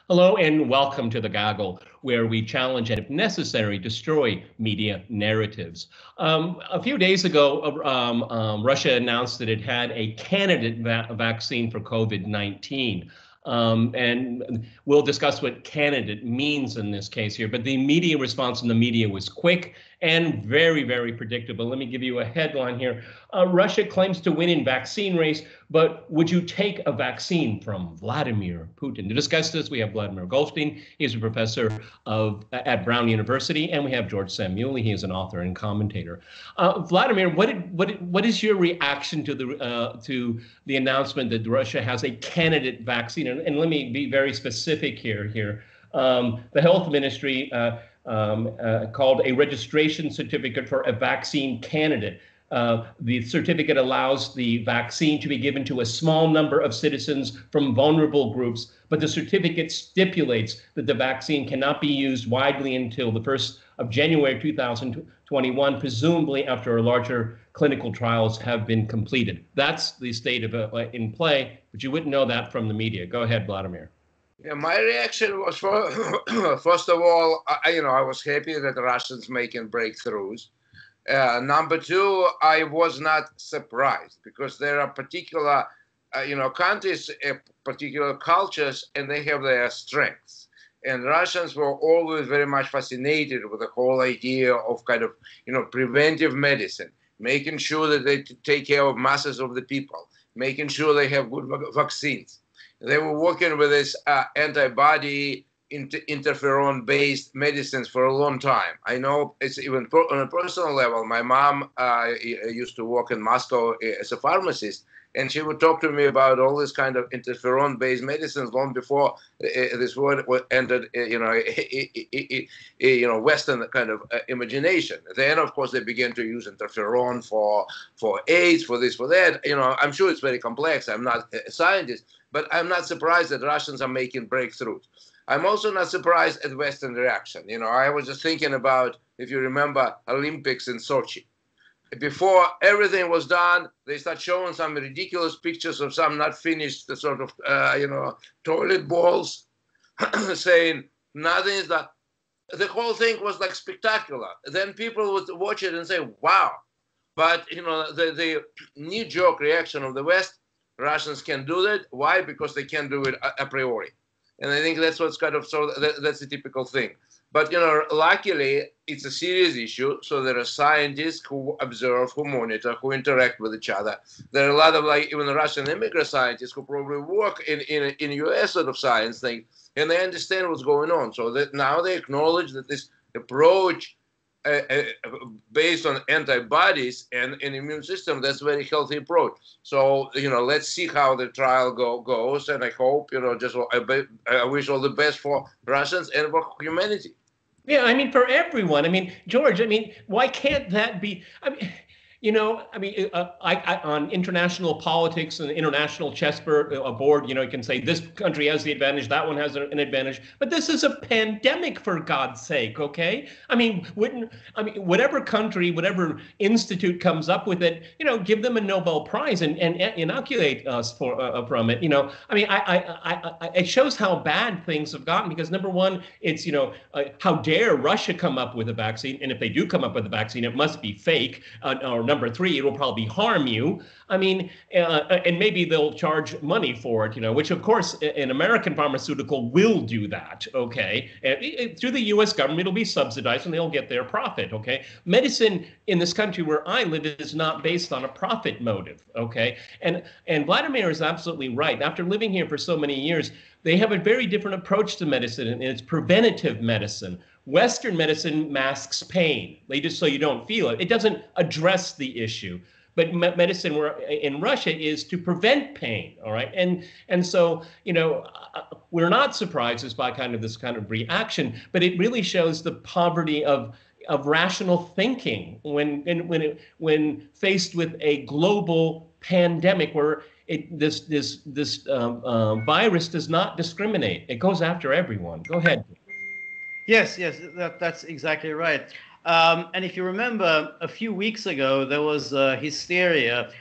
Hello and welcome to The Gaggle, where we challenge and, if necessary, destroy media narratives. A few days ago, Russia announced that it had a candidate vaccine for COVID-19. And we'll discuss what candidate means in this case here. But the media response in the media was quick and very, very predictable. Let me give you a headline here. Russia claims to win in vaccine race, but would you take a vaccine from Vladimir Putin? To discuss this, we have Vladimir Golstein. He's a professor at Brown University, and we have George Szamuely. He is an author and commentator. Vladimir, what is your reaction to the announcement that Russia has a candidate vaccine? And let me be very specific here. The health ministry called a registration certificate for a vaccine candidate. The certificate allows the vaccine to be given to a small number of citizens from vulnerable groups, but the certificate stipulates that the vaccine cannot be used widely until the 1st of January 2021, presumably after a larger clinical trials have been completed. That's the state of in play, but you wouldn't know that from the media. Go ahead, Vladimir. Yeah, my reaction was, first of all, I was happy that the Russians making breakthroughs. Number two, I was not surprised because there are particular, countries, particular cultures, and they have their strengths. And Russians were always very much fascinated with the whole idea of kind of, preventive medicine, making sure that they take care of masses of the people, making sure they have good vaccines. They were working with this antibody interferon-based medicines for a long time. I know it's even on a personal level. My mom used to work in Moscow as a pharmacist, and she would talk to me about all this kind of interferon-based medicines long before this word entered, Western kind of imagination. Then, of course, they began to use interferon for AIDS, for this, for that. I'm sure it's very complex. I'm not a scientist, but I'm not surprised that Russians are making breakthroughs. I'm also not surprised at Western reaction. I was just thinking about, if you remember, Olympics in Sochi. Before everything was done, they start showing some ridiculous pictures of some not finished sort of, toilet balls, saying nothing is done. The whole thing was like spectacular. Then people would watch it and say, wow. But, the knee-jerk reaction of the West, Russians can do that. Why? Because they can't do it a priori. And I think that's what's kind of, so that's a typical thing. But, luckily, it's a serious issue. So there are scientists who observe, who monitor, who interact with each other. There are a lot of, even Russian immigrant scientists who probably work in U.S. sort of science thing, and they understand what's going on. So that now they acknowledge that this approach based on antibodies and an immune system, that's a very healthy approach. So, let's see how the trial goes. And I hope, I wish all the best for Russians and for humanity. Yeah, for everyone. George, why can't that be? On international politics and international board, you can say this country has the advantage, that one has an advantage, but this is a pandemic, for God's sake, okay? Whatever country, whatever institute comes up with it, give them a Nobel Prize and inoculate us from it. It shows how bad things have gotten because number one, it's how dare Russia come up with a vaccine, and if they do come up with a vaccine, it must be fake or number three, it will probably harm you. And maybe they'll charge money for it, which of course an American pharmaceutical will do that, okay? Through the US government, it'll be subsidized and they'll get their profit, okay? Medicine in this country where I live is not based on a profit motive, okay? And Vladimir is absolutely right. After living here for so many years, they have a very different approach to medicine, and it's preventative medicine. Western medicine masks pain. They just so you don't feel it. It doesn't address the issue. But medicine in Russia is to prevent pain, all right? And so, we're not surprised by this kind of reaction, but it really shows the poverty of rational thinking when faced with a global pandemic where this virus does not discriminate. It goes after everyone. Go ahead. Yes, that's exactly right. And if you remember, a few weeks ago, there was hysteria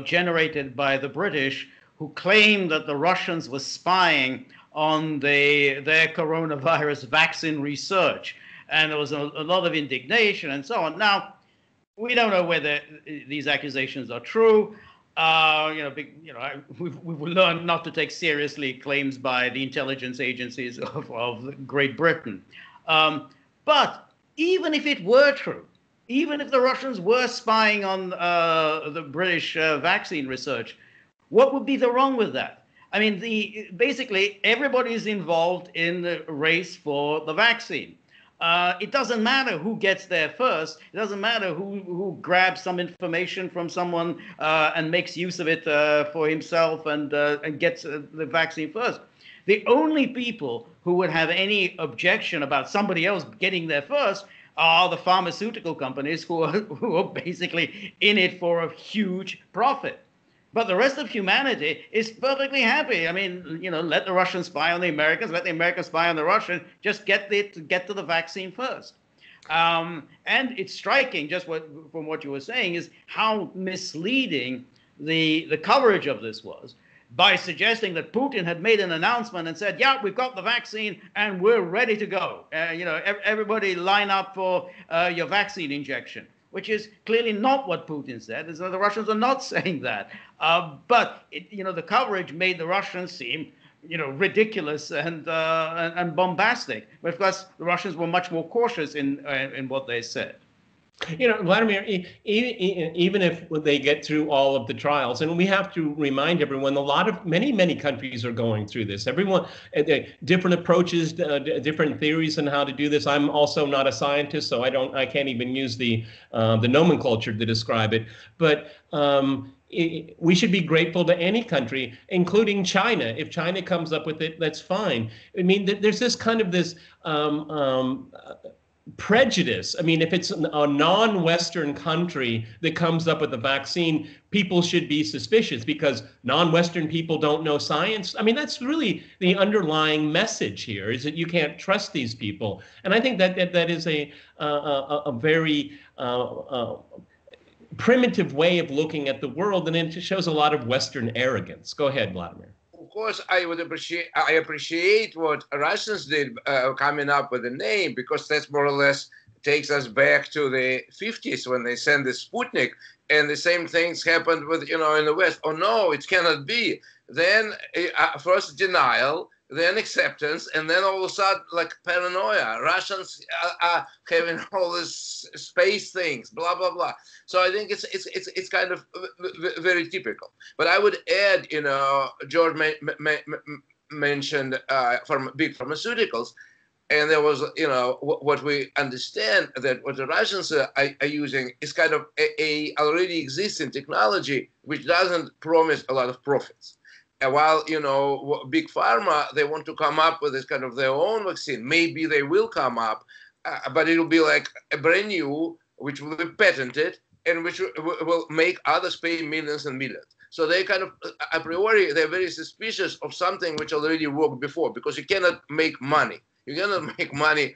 generated by the British who claimed that the Russians were spying on their coronavirus vaccine research. And there was a lot of indignation and so on. Now, we don't know whether these accusations are true. We've learned not to take seriously claims by the intelligence agencies of Great Britain. But even if it were true, even if the Russians were spying on the British vaccine research, what would be the wrong with that? I mean, basically everybody is involved in the race for the vaccine. It doesn't matter who gets there first. It doesn't matter who grabs some information from someone and makes use of it for himself and gets the vaccine first. The only people who would have any objection about somebody else getting there first are the pharmaceutical companies who are basically in it for a huge profit. But the rest of humanity is perfectly happy. I mean, let the Russians spy on the Americans, let the Americans spy on the Russians, just get to the vaccine first. And it's striking, just from what you were saying, is how misleading the coverage of this was, by suggesting that Putin had made an announcement and said, yeah, we've got the vaccine and we're ready to go. Everybody line up for your vaccine injection, which is clearly not what Putin said. The Russians are not saying that. But the coverage made the Russians seem, ridiculous and bombastic. But of course, the Russians were much more cautious in what they said. Vladimir, even if they get through all of the trials, and we have to remind everyone, many countries are going through this. Everyone, different approaches, different theories on how to do this. I'm also not a scientist, so I can't even use the nomenclature to describe it. But we should be grateful to any country, including China. If China comes up with it, that's fine. I mean, there's this kind of this prejudice. I mean, if it's a non-Western country that comes up with a vaccine, people should be suspicious because non-Western people don't know science. I mean, that's really the underlying message here, is that you can't trust these people. And I think that is a very primitive way of looking at the world, and it shows a lot of Western arrogance. Go ahead, Vladimir. Of course, I appreciate what Russians did coming up with a name, because that's more or less takes us back to the 50s when they sent the Sputnik, and the same things happened with, in the West. Oh no, it cannot be. Then first denial, then acceptance, and then all of a sudden, like paranoia. Russians are having all these space things, blah blah blah. So I think it's kind of very typical. But I would add, George mentioned big pharmaceuticals, and there was, what we understand that what the Russians are using is kind of a already existing technology which doesn't promise a lot of profits. And while, big pharma, they want to come up with this kind of their own vaccine. Maybe they will come up, but it'll be like a brand new, which will be patented, and which will make others pay millions and millions. So they kind of, a priori, they're very suspicious of something which already worked before, because you cannot make money. You cannot make money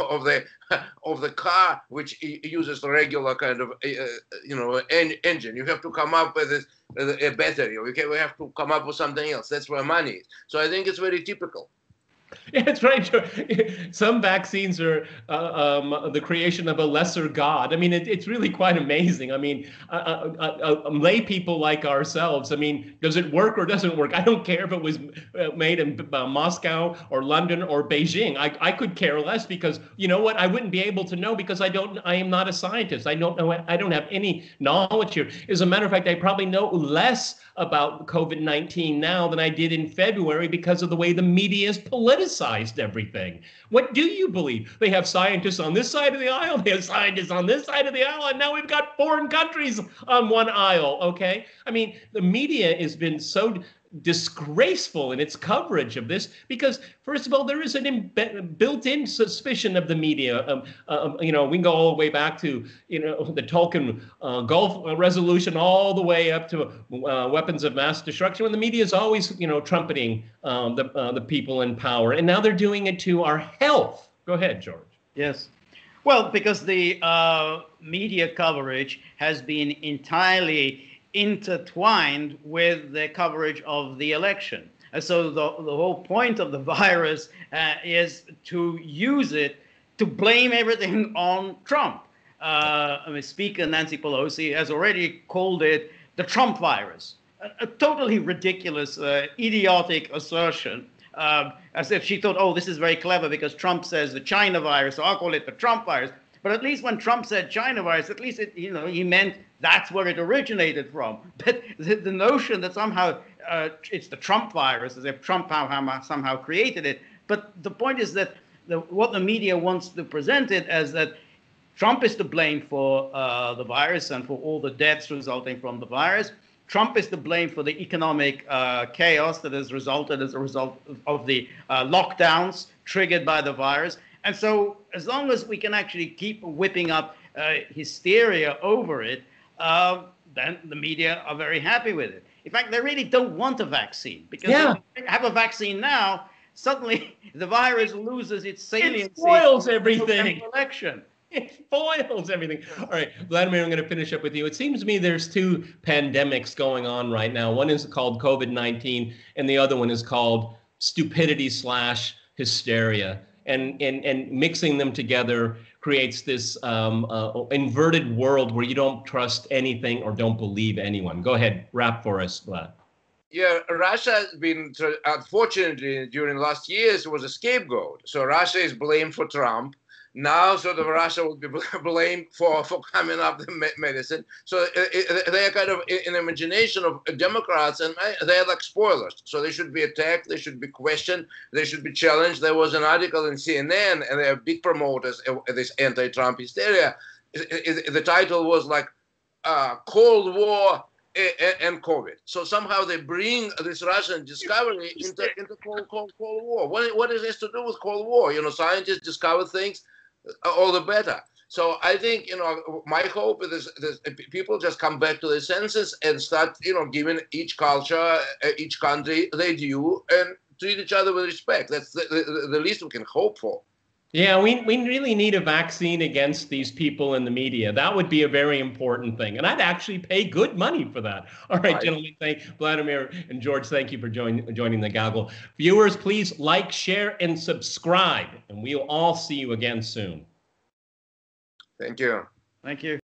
of the car which uses the regular kind of engine. You have to come up with a battery, or we have to come up with something else. That's where money is. So I think it's very typical. Yeah, that's right. Some vaccines are the creation of a lesser god. I mean, it's really quite amazing. I mean, lay people like ourselves, I mean, does it work or doesn't work? I don't care if it was made in Moscow or London or Beijing. I could care less, because you know what? I wouldn't be able to know, because I am not a scientist. I don't know. I don't have any knowledge here. As a matter of fact, I probably know less about COVID-19 now than I did in February, because of the way the media is politicized everything. What do you believe? They have scientists on this side of the aisle, they have scientists on this side of the aisle, and now we've got foreign countries on one aisle, okay? I mean, the media has been so disgraceful in its coverage of this, because first of all, there is an built-in suspicion of the media. We can go all the way back to the Tolkien Gulf resolution, all the way up to weapons of mass destruction, when the media is always trumpeting the people in power, and now they're doing it to our health. Go ahead, George. Yes. Well, because the media coverage has been entirely intertwined with the coverage of the election. And so the whole point of the virus is to use it to blame everything on Trump. Speaker Nancy Pelosi has already called it the Trump virus, a totally ridiculous, idiotic assertion, as if she thought, oh, this is very clever because Trump says the China virus, so I'll call it the Trump virus. But at least when Trump said China virus, at least he meant that's where it originated from. But the notion that somehow it's the Trump virus, as if Trump somehow created it. But the point is that what the media wants to present it as that Trump is to blame for the virus and for all the deaths resulting from the virus. Trump is to blame for the economic chaos that has resulted as a result of the lockdowns triggered by the virus. And so as long as we can actually keep whipping up hysteria over it, then the media are very happy with it. In fact, they really don't want a vaccine because if they have a vaccine now, suddenly the virus loses its saliency. It spoils everything. Election. It spoils everything. All right, Vladimir, I'm going to finish up with you. It seems to me there's two pandemics going on right now. One is called COVID-19, and the other one is called stupidity/hysteria. And mixing them together creates this inverted world where you don't trust anything or don't believe anyone. Go ahead, wrap for us, Vlad. Yeah, Russia has been, unfortunately, during the last years, it was a scapegoat. So Russia is blamed for Trump. Now, sort of, Russia will be blamed for coming up the medicine. So they are kind of in the imagination of Democrats, and they are like spoilers. So they should be attacked, they should be questioned, they should be challenged. There was an article in CNN, and they are big promoters of this anti-Trump hysteria. The title was like Cold War and COVID. So somehow they bring this Russian discovery into Cold War. What is this to do with Cold War? Scientists discover things, all the better. So I think, my hope is that people just come back to their senses and start, giving each culture, each country their due and treat each other with respect. That's the least we can hope for. Yeah, we really need a vaccine against these people in the media. That would be a very important thing. And I'd actually pay good money for that. All right, gentlemen, Vladimir and George, thank you for joining the gaggle. Viewers, please like, share, and subscribe. And we'll all see you again soon. Thank you. Thank you.